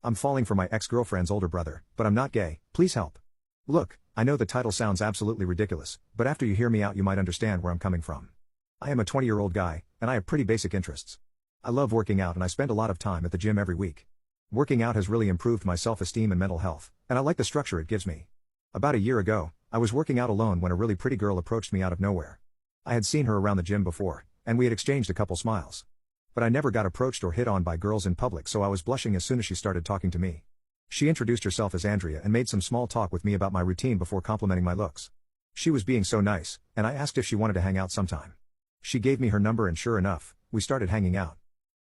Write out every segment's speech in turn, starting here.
I'm falling for my ex-girlfriend's older brother, but I'm not gay, please help. Look, I know the title sounds absolutely ridiculous, but after you hear me out you might understand where I'm coming from. I am a 20-year-old guy, and I have pretty basic interests. I love working out and I spend a lot of time at the gym every week. Working out has really improved my self-esteem and mental health, and I like the structure it gives me. About a year ago, I was working out alone when a really pretty girl approached me out of nowhere. I had seen her around the gym before, and we had exchanged a couple smiles. But I never got approached or hit on by girls in public, so I was blushing as soon as she started talking to me. She introduced herself as Andrea and made some small talk with me about my routine before complimenting my looks. She was being so nice, and I asked if she wanted to hang out sometime. She gave me her number and sure enough, we started hanging out.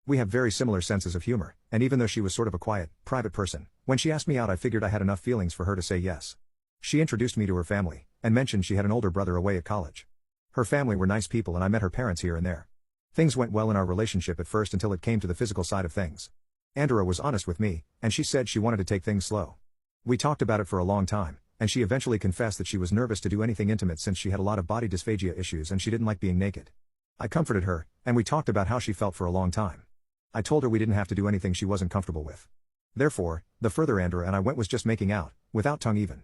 We have very similar senses of humor, and even though she was sort of a quiet, private person, when she asked me out I figured I had enough feelings for her to say yes. She introduced me to her family, and mentioned she had an older brother away at college. Her family were nice people and I met her parents here and there. Things went well in our relationship at first until it came to the physical side of things. Andrea was honest with me, and she said she wanted to take things slow. We talked about it for a long time, and she eventually confessed that she was nervous to do anything intimate since she had a lot of body dysphagia issues and she didn't like being naked. I comforted her, and we talked about how she felt for a long time. I told her we didn't have to do anything she wasn't comfortable with. Therefore, the further Andrea and I went was just making out, without tongue even.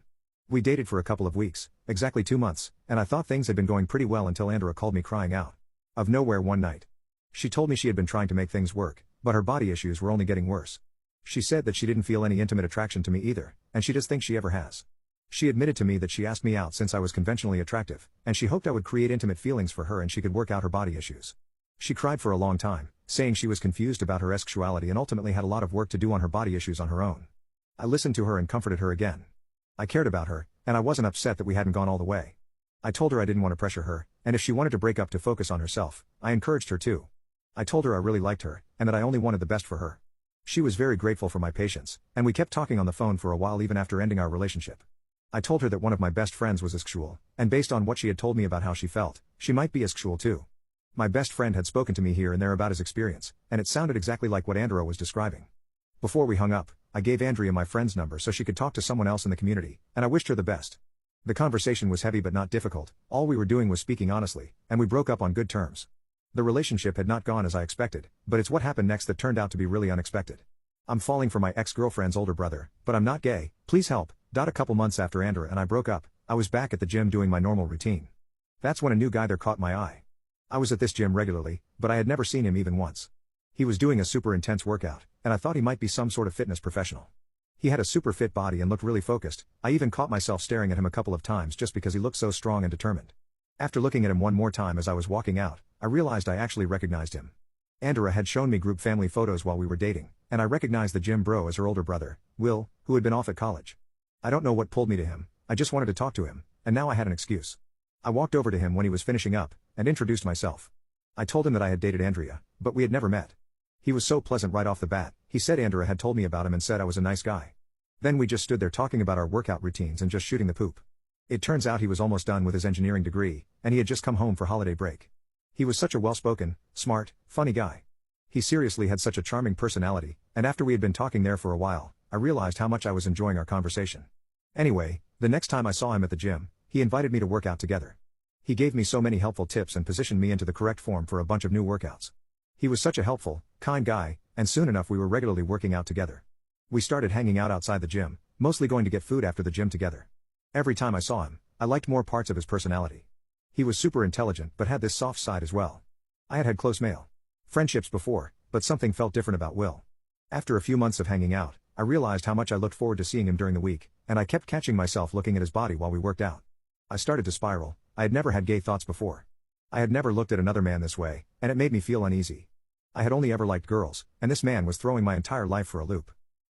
We dated for a couple of weeks, exactly 2 months, and I thought things had been going pretty well until Andrea called me crying out of nowhere one night. She told me she had been trying to make things work, but her body issues were only getting worse. She said that she didn't feel any intimate attraction to me either, and she doesn't think she ever has. She admitted to me that she asked me out since I was conventionally attractive, and she hoped I would create intimate feelings for her and she could work out her body issues. She cried for a long time, saying she was confused about her sexuality and ultimately had a lot of work to do on her body issues on her own. I listened to her and comforted her again. I cared about her, and I wasn't upset that we hadn't gone all the way. I told her I didn't want to pressure her, and if she wanted to break up to focus on herself, I encouraged her to. I told her I really liked her, and that I only wanted the best for her. She was very grateful for my patience, and we kept talking on the phone for a while even after ending our relationship. I told her that one of my best friends was asexual, and based on what she had told me about how she felt, she might be asexual too. My best friend had spoken to me here and there about his experience, and it sounded exactly like what Andrea was describing. Before we hung up, I gave Andrea my friend's number so she could talk to someone else in the community, and I wished her the best. The conversation was heavy but not difficult, all we were doing was speaking honestly, and we broke up on good terms. The relationship had not gone as I expected, but it's what happened next that turned out to be really unexpected. I'm falling for my ex-girlfriend's older brother, but I'm not gay, please help. A couple months after Andrea and I broke up, I was back at the gym doing my normal routine. That's when a new guy there caught my eye. I was at this gym regularly, but I had never seen him even once. He was doing a super intense workout, and I thought he might be some sort of fitness professional. He had a super fit body and looked really focused. I even caught myself staring at him a couple of times just because he looked so strong and determined. After looking at him one more time as I was walking out, I realized I actually recognized him. Andrea had shown me group family photos while we were dating, and I recognized the gym bro as her older brother, Will, who had been off at college. I don't know what pulled me to him, I just wanted to talk to him, and now I had an excuse. I walked over to him when he was finishing up, and introduced myself. I told him that I had dated Andrea, but we had never met. He was so pleasant right off the bat. He said Andrea had told me about him and said I was a nice guy. Then we just stood there talking about our workout routines and just shooting the poop. It turns out he was almost done with his engineering degree, and he had just come home for holiday break. He was such a well-spoken, smart, funny guy. He seriously had such a charming personality, and after we had been talking there for a while, I realized how much I was enjoying our conversation. Anyway, the next time I saw him at the gym, he invited me to work out together. He gave me so many helpful tips and positioned me into the correct form for a bunch of new workouts. He was such a helpful, kind guy, and soon enough we were regularly working out together. We started hanging out outside the gym, mostly going to get food after the gym together. Every time I saw him, I liked more parts of his personality. He was super intelligent but had this soft side as well. I had had close male friendships before, but something felt different about Will. After a few months of hanging out, I realized how much I looked forward to seeing him during the week, and I kept catching myself looking at his body while we worked out. I started to spiral. I had never had gay thoughts before. I had never looked at another man this way, and it made me feel uneasy. I had only ever liked girls, and this man was throwing my entire life for a loop.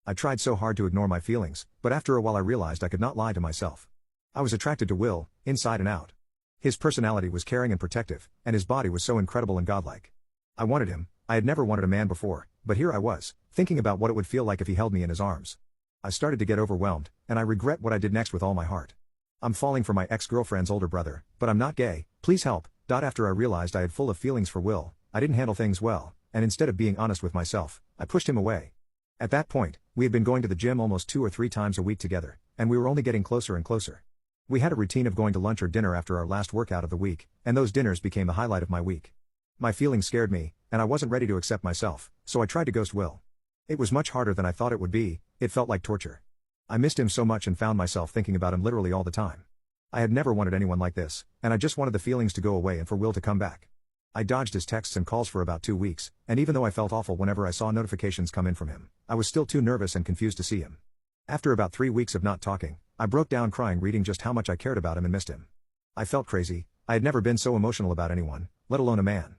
I tried so hard to ignore my feelings, but after a while I realized I could not lie to myself. I was attracted to Will, inside and out. His personality was caring and protective, and his body was so incredible and godlike. I wanted him. I had never wanted a man before, but here I was, thinking about what it would feel like if he held me in his arms. I started to get overwhelmed, and I regret what I did next with all my heart. I'm falling for my ex-girlfriend's older brother, but I'm not gay, please help. After I realized I had full of feelings for Will, I didn't handle things well, and instead of being honest with myself, I pushed him away. At that point, we had been going to the gym almost 2 or 3 times a week together, and we were only getting closer and closer. We had a routine of going to lunch or dinner after our last workout of the week, and those dinners became the highlight of my week. My feelings scared me, and I wasn't ready to accept myself, so I tried to ghost Will. It was much harder than I thought it would be, It felt like torture. I missed him so much and found myself thinking about him literally all the time. I had never wanted anyone like this, and I just wanted the feelings to go away and for Will to come back. I dodged his texts and calls for about 2 weeks, and even though I felt awful whenever I saw notifications come in from him, I was still too nervous and confused to see him. After about 3 weeks of not talking, I broke down crying reading just how much I cared about him and missed him. I felt crazy. I had never been so emotional about anyone, let alone a man.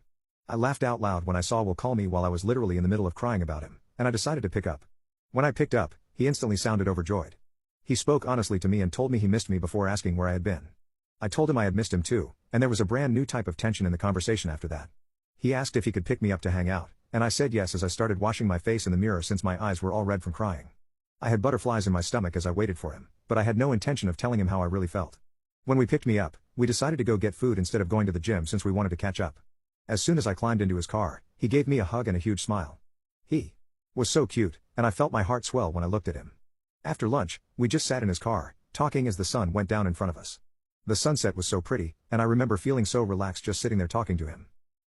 I laughed out loud when I saw Will call me while I was literally in the middle of crying about him, and I decided to pick up. When I picked up, he instantly sounded overjoyed. He spoke honestly to me and told me he missed me before asking where I had been. I told him I had missed him too, and there was a brand new type of tension in the conversation after that. He asked if he could pick me up to hang out, and I said yes as I started washing my face in the mirror since my eyes were all red from crying. I had butterflies in my stomach as I waited for him, but I had no intention of telling him how I really felt. When we picked me up, we decided to go get food instead of going to the gym since we wanted to catch up. As soon as I climbed into his car, he gave me a hug and a huge smile. He was so cute, and I felt my heart swell when I looked at him. After lunch, we just sat in his car, talking as the sun went down in front of us. The sunset was so pretty, and I remember feeling so relaxed just sitting there talking to him.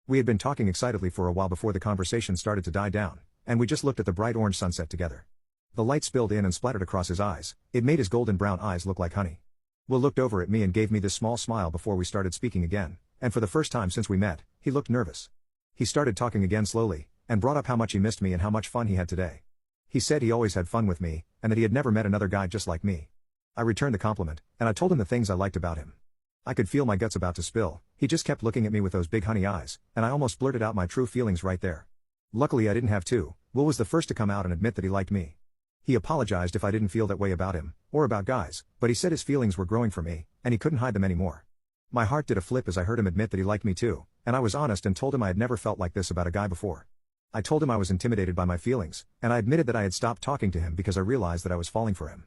We had been talking excitedly for a while before the conversation started to die down, and we just looked at the bright orange sunset together. The light spilled in and splattered across his eyes. It made his golden brown eyes look like honey. Will looked over at me and gave me this small smile before we started speaking again, and for the first time since we met, he looked nervous. He started talking again slowly, and brought up how much he missed me and how much fun he had today. He said he always had fun with me, and that he had never met another guy just like me. I returned the compliment, and I told him the things I liked about him. I could feel my guts about to spill. He just kept looking at me with those big honey eyes, and I almost blurted out my true feelings right there. Luckily I didn't have to. Will was the first to come out and admit that he liked me. He apologized if I didn't feel that way about him, or about guys, but he said his feelings were growing for me, and he couldn't hide them anymore. My heart did a flip as I heard him admit that he liked me too, and I was honest and told him I had never felt like this about a guy before. I told him I was intimidated by my feelings, and I admitted that I had stopped talking to him because I realized that I was falling for him.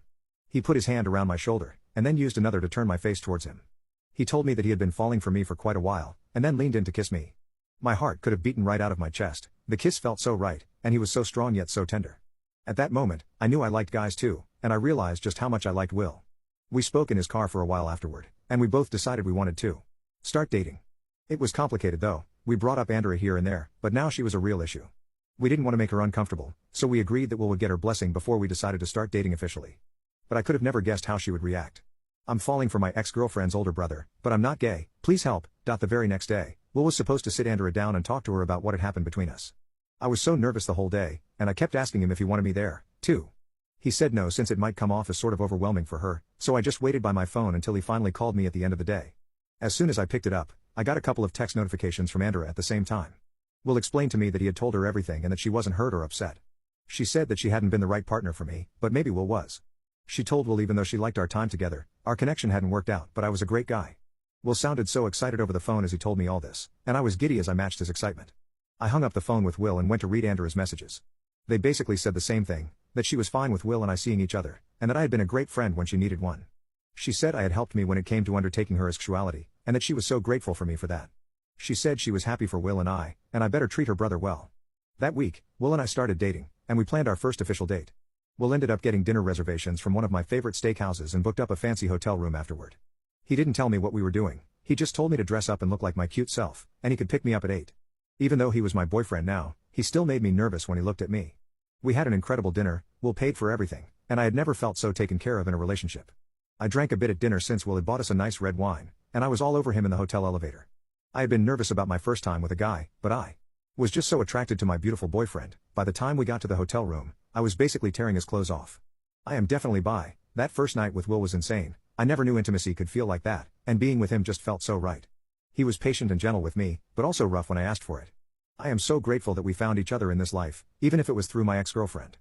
He put his hand around my shoulder, and then used another to turn my face towards him. He told me that he had been falling for me for quite a while, and then leaned in to kiss me. My heart could have beaten right out of my chest. The kiss felt so right, and he was so strong yet so tender. At that moment, I knew I liked guys too, and I realized just how much I liked Will. We spoke in his car for a while afterward, and we both decided we wanted to start dating. It was complicated though. We brought up Andrea here and there, but now she was a real issue. We didn't want to make her uncomfortable, so we agreed that Will would get her blessing before we decided to start dating officially. But I could have never guessed how she would react. I'm falling for my ex-girlfriend's older brother, but I'm not gay, please help. The very next day, Will was supposed to sit Andrea down and talk to her about what had happened between us. I was so nervous the whole day, and I kept asking him if he wanted me there, too. He said no since it might come off as sort of overwhelming for her, so I just waited by my phone until he finally called me at the end of the day. As soon as I picked it up, I got a couple of text notifications from Andrea at the same time. Will explained to me that he had told her everything and that she wasn't hurt or upset. She said that she hadn't been the right partner for me, but maybe Will was. She told Will even though she liked our time together, our connection hadn't worked out, but I was a great guy. Will sounded so excited over the phone as he told me all this, and I was giddy as I matched his excitement. I hung up the phone with Will and went to read Andrea's messages. They basically said the same thing, that she was fine with Will and I seeing each other, and that I had been a great friend when she needed one. She said I had helped me when it came to undertaking her sexuality, and that she was so grateful for me for that. She said she was happy for Will and I better treat her brother well. That week, Will and I started dating, and we planned our first official date. Will ended up getting dinner reservations from one of my favorite steakhouses and booked up a fancy hotel room afterward. He didn't tell me what we were doing, he just told me to dress up and look like my cute self, and he could pick me up at 8. Even though he was my boyfriend now, he still made me nervous when he looked at me. We had an incredible dinner, Will paid for everything, and I had never felt so taken care of in a relationship. I drank a bit at dinner since Will had bought us a nice red wine, and I was all over him in the hotel elevator. I had been nervous about my first time with a guy, but I was just so attracted to my beautiful boyfriend. By the time we got to the hotel room, I was basically tearing his clothes off. I am definitely bi. That first night with Will was insane. I never knew intimacy could feel like that, and being with him just felt so right. He was patient and gentle with me, but also rough when I asked for it. I am so grateful that we found each other in this life, even if it was through my ex-girlfriend.